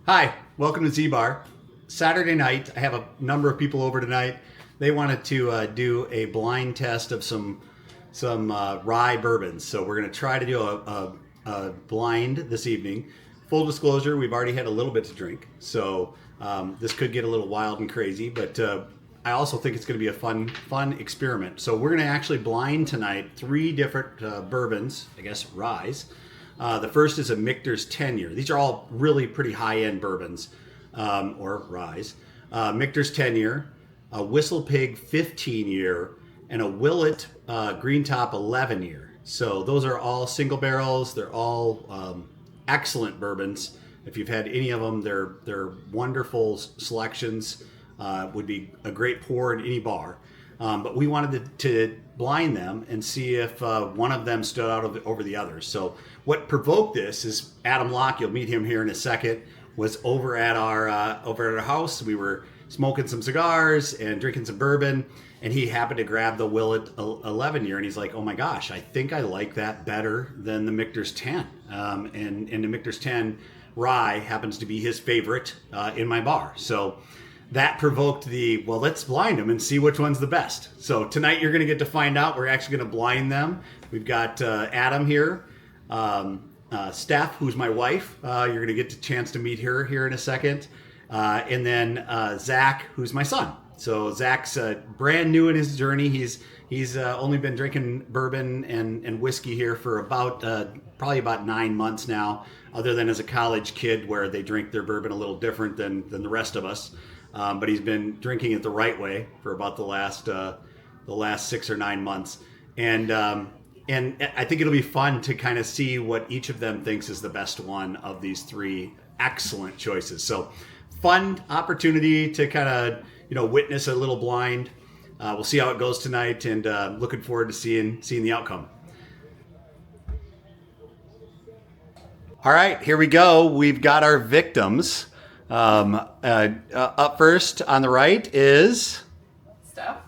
Hi, welcome to Zbar Saturday night. I have a number of people over tonight. They wanted to do a blind test of some rye bourbons. So we're going to try to do a blind this evening. Full disclosure, we've already had a little bit to drink, so this could get a little wild and crazy. But I also think it's going to be a fun experiment. So we're going to actually blind tonight 3 different bourbons, I guess ryes. The first is a Michter's 10-year. These are all really pretty high-end bourbons, or ryes. Michter's 10-year, a Whistlepig 15-year, and a Willett Green Top 11-year. So those are all single barrels. They're all excellent bourbons. If you've had any of them, they're wonderful selections. Would be a great pour in any bar. But we wanted to blind them and see if one of them stood out over the others. So what provoked this is Adam Locke, you'll meet him here in a second, was over at our house. We were smoking some cigars and drinking some bourbon, and he happened to grab the Willett 11-year, and he's like, oh my gosh, I think I like that better than the Michter's 10. And the Michter's 10 rye happens to be his favorite in my bar. So that provoked well, let's blind them and see which one's the best. So tonight you're going to get to find out. We're actually going to blind them. We've got Adam here, Steph, who's my wife. You're going to get the chance to meet her here in a second. And then Zach, who's my son. So Zach's brand new in his journey. He's only been drinking bourbon and whiskey here for probably about 9 months now, other than as a college kid where they drink their bourbon a little different than the rest of us. But he's been drinking it the right way for about the last 6 or 9 months, and I think it'll be fun to kind of see what each of them thinks is the best one of these 3 excellent choices. So, fun opportunity to kind of witness a little blind. We'll see how it goes tonight, and looking forward to seeing the outcome. All right, here we go. We've got our victims. Up first on the right is Steph.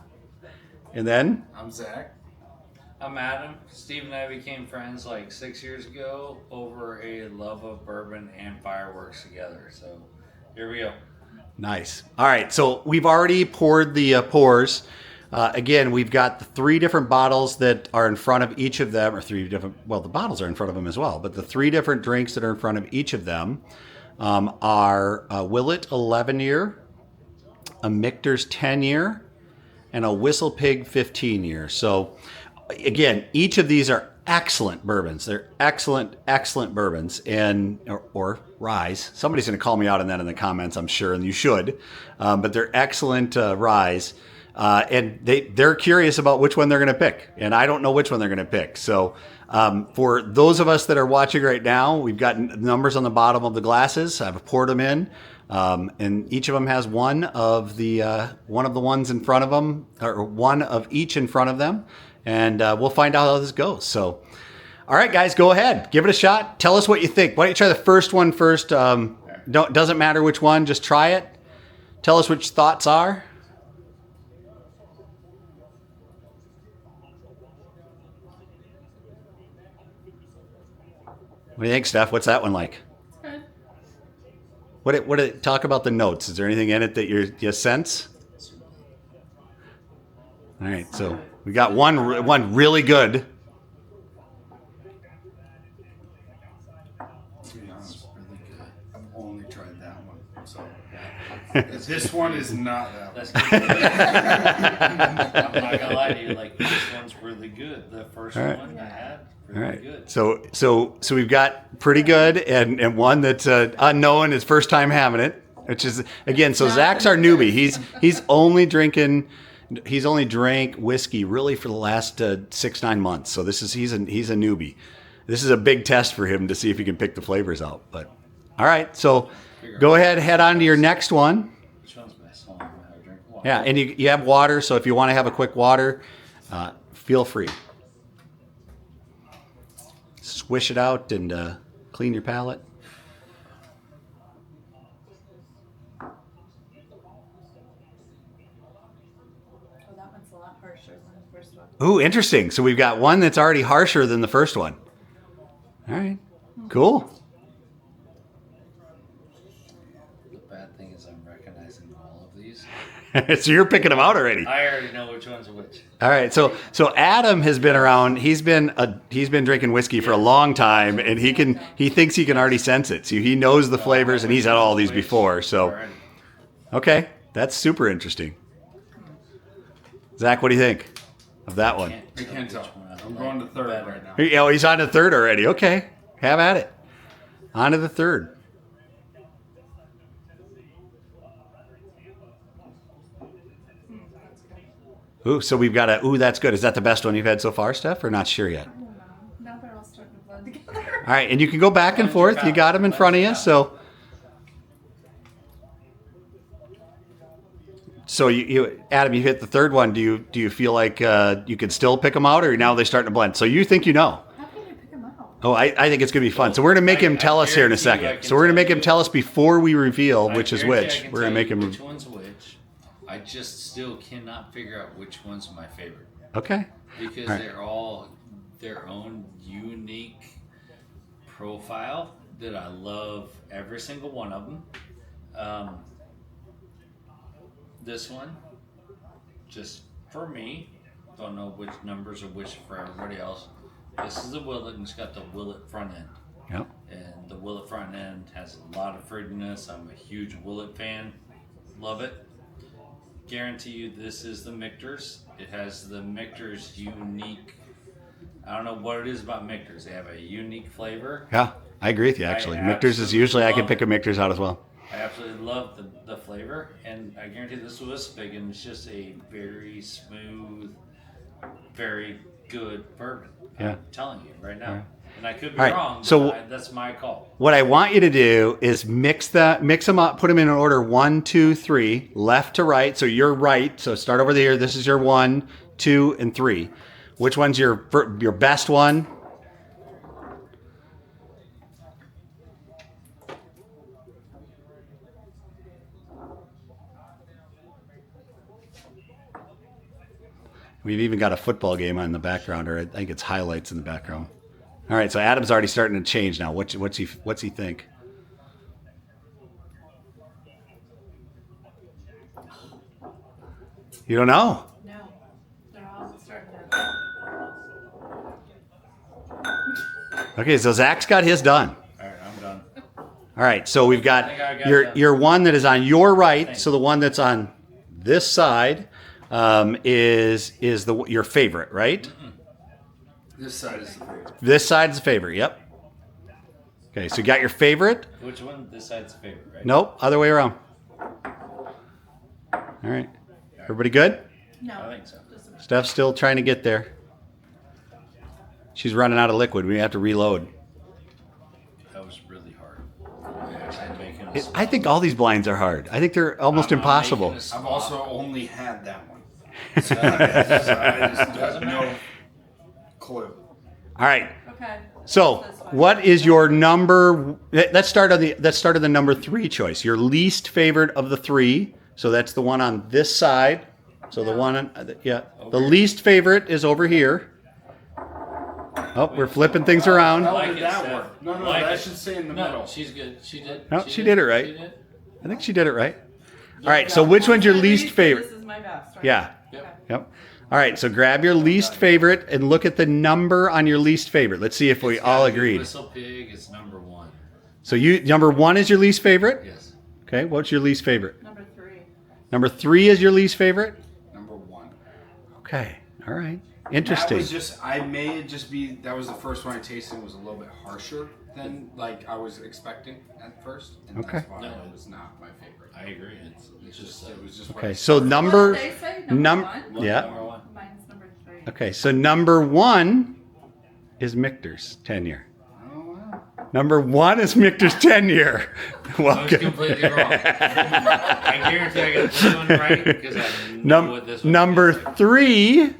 And then I'm Zach. I'm Adam. Steve and I became friends like 6 years ago over a love of bourbon and fireworks together. So here we go. Nice. All right, so we've already poured the pours. Again, we've got the 3 different bottles that are in front of each of them, or 3 different, well, the bottles are in front of them as well, but the 3 different drinks that are in front of each of them are a Willett 11-year, a Michter's 10-year, and a Whistlepig 15-year. So, again, each of these are excellent bourbons. They're excellent bourbons, and or ryes. Somebody's going to call me out on that in the comments, I'm sure, and you should. But they're excellent ryes. And they're curious about which one they're going to pick, and I don't know which one they're going to pick. So for those of us that are watching right now, we've got numbers on the bottom of the glasses. I've poured them in, and each of them has one of the ones in front of them, or one of each in front of them, and we'll find out how this goes. So, all right, guys, go ahead, give it a shot. Tell us what you think. Why don't you try the first one first? Doesn't matter which one, just try it. Tell us what your thoughts are. What do you think, Steph? What's that one like? Good. What did it talk about the notes? Is there anything in it that you sense? All right, so we got one really good. To be honest, really good. I've only tried that one, so this one is not that one. That's good. I'm not gonna lie to you. Like, this one's really good. The first right. one I had, All really right. good. So we've got pretty good and one that's unknown, his first time having it, which is again. So Zach's our newbie. He's only drank whiskey really for the last 6-9 months. So he's a newbie. This is a big test for him to see if he can pick the flavors out. But all right, so go ahead, head on to your next one. Which one's best? Oh, I'm gonna have a drink of water. Yeah, and you have water. So if you want to have a quick water, feel free. Swish it out and clean your palate. Oh, that one's a lot harsher than the first one. Ooh, interesting. So we've got one that's already harsher than the first one. All right, cool. bad thing is I'm recognizing all of these. So you're picking them out already. I already know which one's which. All right, so Adam has been around. He's been drinking whiskey for a long time, and he thinks he can already sense it. So he knows the flavors, and he's had all these before. So, okay, that's super interesting. Zach, what do you think of that one? I can't tell. I'm going to third right now. Oh, he's on the third already. Okay, have at it. On to the third. Ooh, so we've got that's good. Is that the best one you've had so far, Steph, or not sure yet? I don't know. Now they're all starting to blend together. All right, and you can go back and forth. You got them in front of you, so. So you Adam, you hit the third one. Do you feel like you can still pick them out, or now they're starting to blend? So you think you know? How can you pick them out? Oh, I think it's gonna be fun. So we're gonna make him tell us here in a second. So we're gonna make him tell us before we reveal which is which. We're gonna make him. Which one's which? I just still cannot figure out which one's my favorite. Okay. Because they're all their own unique profile that I love every single one of them. This one, just for me, don't know which numbers are which for everybody else. This is a Willett, and it's got the Willett front end. Yep. And the Willett front end has a lot of fruitiness. I'm a huge Willett fan. Love it. Guarantee you this is the Michter's. It has the Michter's unique, I don't know what it is about Michter's. They have a unique flavor. Yeah, I agree with you actually. Michter's is usually I can pick a Michter's out as well. I absolutely love the flavor, and I guarantee this was Whistlepig, and it's just a very smooth, very good bourbon. Yeah. I'm telling you right now. And I could be All right, wrong, so but that's my call. What I want you to do is mix them up, put them in order 1, 2, 3, left to right. So you're right. So start over there. This is your 1, 2, and 3. Which one's your best one? We've even got a football game on in the background, or I think it's highlights in the background. All right, so Adam's already starting to change now. What's he think? You don't know? No. They're all starting to. Okay, so Zach's got his done. All right, I'm done. All right, so we've got I got your one that is on your right. So the one that's on this side is your favorite, right? This side is the favorite. This side is the favorite. Yep. Okay, so you got your favorite. Which one? This side's the favorite, right? Nope, other way around. All right, everybody good? No. I think so. Just a Steph's still trying to get there. She's running out of liquid. We have to reload. That was really hard. I'm making I think all these blinds are hard. I think they're almost impossible. I've also only had that one. So I just have no clue. All right. Okay. So, what is your number? Let's start on the number 3 choice. Your least favorite of the 3. So that's the one on this side. So the one on the least favorite is over here. Oh, we're flipping things around. How Like did it, that Steph. work? No, Like that it. should stay in the No, middle. she's good. She did. No, she did it right. She did. I think she did it right. All right. So which one's your least favorite? This is my best, right? Yeah. Yep. Yep. All right. So grab your least favorite and look at the number on your least favorite. Let's see if we all agreed. Whistlepig is number 1. So number 1 is your least favorite. Yes. Okay. What's your least favorite? Number 3. Number 3 is your least favorite. Number 1. Okay. All right. That Interesting. was just, that was the first one I tasted. It was a little bit harsher than like I was expecting at first. And Okay. that's why No. it was not my favorite. I agree. It's just It was just Okay. what So What number did they say? Number 1? yeah. Number 1. Mine's number 3. Okay. So number 1 is Michter's 10 year. Oh, wow. Number 1 is Michter's 10 year. I was Welcome. completely wrong. I guarantee I got this one right because I know what this one Number is. 3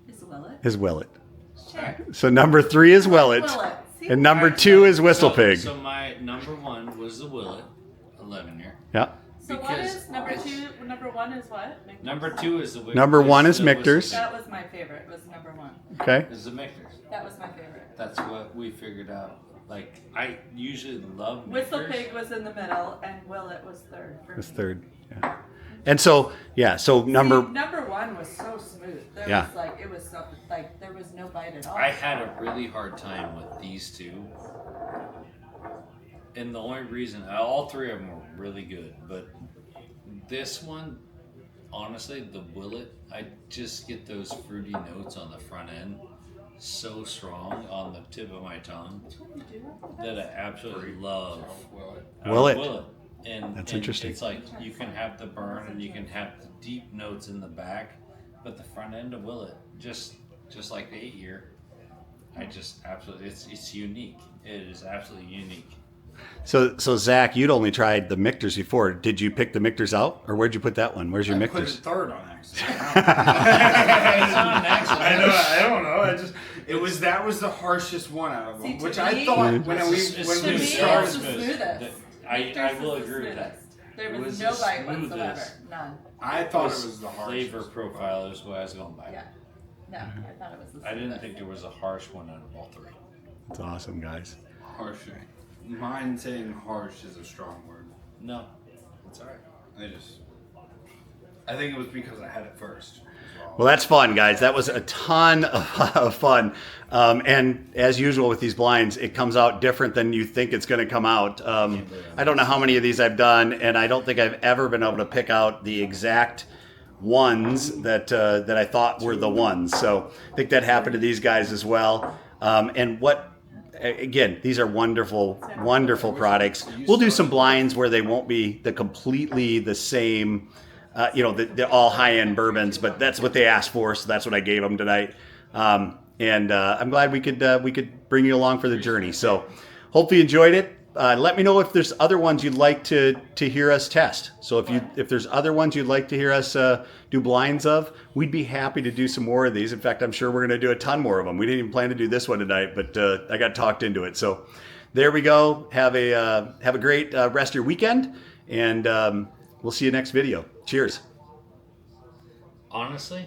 Is Willett? is Willett. Shit. So number 3 is Willett. Willett. See? And number 2 is Whistlepig. So my number 1 was the Willett, 11 year. Yeah. So what because is number 2? Number 1 is what? Michter's? Number 2 is the Whistlepig. Number 1 is Michter's. That was my favorite. Was number 1. Okay. Is the Michter's. That was my favorite. That's what we figured out Like, I usually love Whistlepig was in the middle, and Willett was third. For Was me. third. Yeah. And so, yeah, so Number one was so smooth. There Yeah. was like it was so, like there was no bite at all. I had a really hard time with these two. And the only reason, all three of them were really good, but this one, honestly, the Willett, I just get those fruity notes on the front end so strong on the tip of my tongue that I absolutely love Willett. And That's and interesting. It's like you can have the burn and you can have the deep notes in the back, but the front end of Willett, just like the 8-year, I just absolutely, it's unique. It is absolutely unique. So Zach, you'd only tried the Michters before. Did you pick the Michters out, or where'd you put that one? Where's your I put it Michters? third on accident. It's on accident. I don't know. That was the harshest one out of them, See, to which I me- thought It's when to we me, smooth. it's started. the smoothest. I Michter's will is the agree with that. smoothest. There It was was no the bite whatsoever. smoothest. None. I thought it was the harshest. Flavor profile is what I was going by. Yeah. No, I thought it was the smoothest. I didn't think there was a harsh one out of all three. That's awesome, guys. Harsh. Mine saying harsh is a strong word. No, it's all right. I think it was because I had it first. Well, that's fun, guys. That was a ton of fun. And as usual with these blinds, it comes out different than you think it's going to come out. I don't know how many of these I've done, and I don't think I've ever been able to pick out the exact ones that I thought were the ones. So I think that happened to these guys as well. Again, these are wonderful, wonderful products. We'll do some blinds where they won't be completely the same. They're all high-end bourbons, but that's what they asked for, so that's what I gave them tonight. And I'm glad we could bring you along for the journey. So, hope you enjoyed it. Let me know if there's other ones you'd like to hear us test. So if there's other ones you'd like to hear us do blinds of, we'd be happy to do some more of these. In fact, I'm sure we're going to do a ton more of them. We didn't even plan to do this one tonight, but I got talked into it. So there we go. Have a great rest of your weekend, and we'll see you next video. Cheers. Honestly,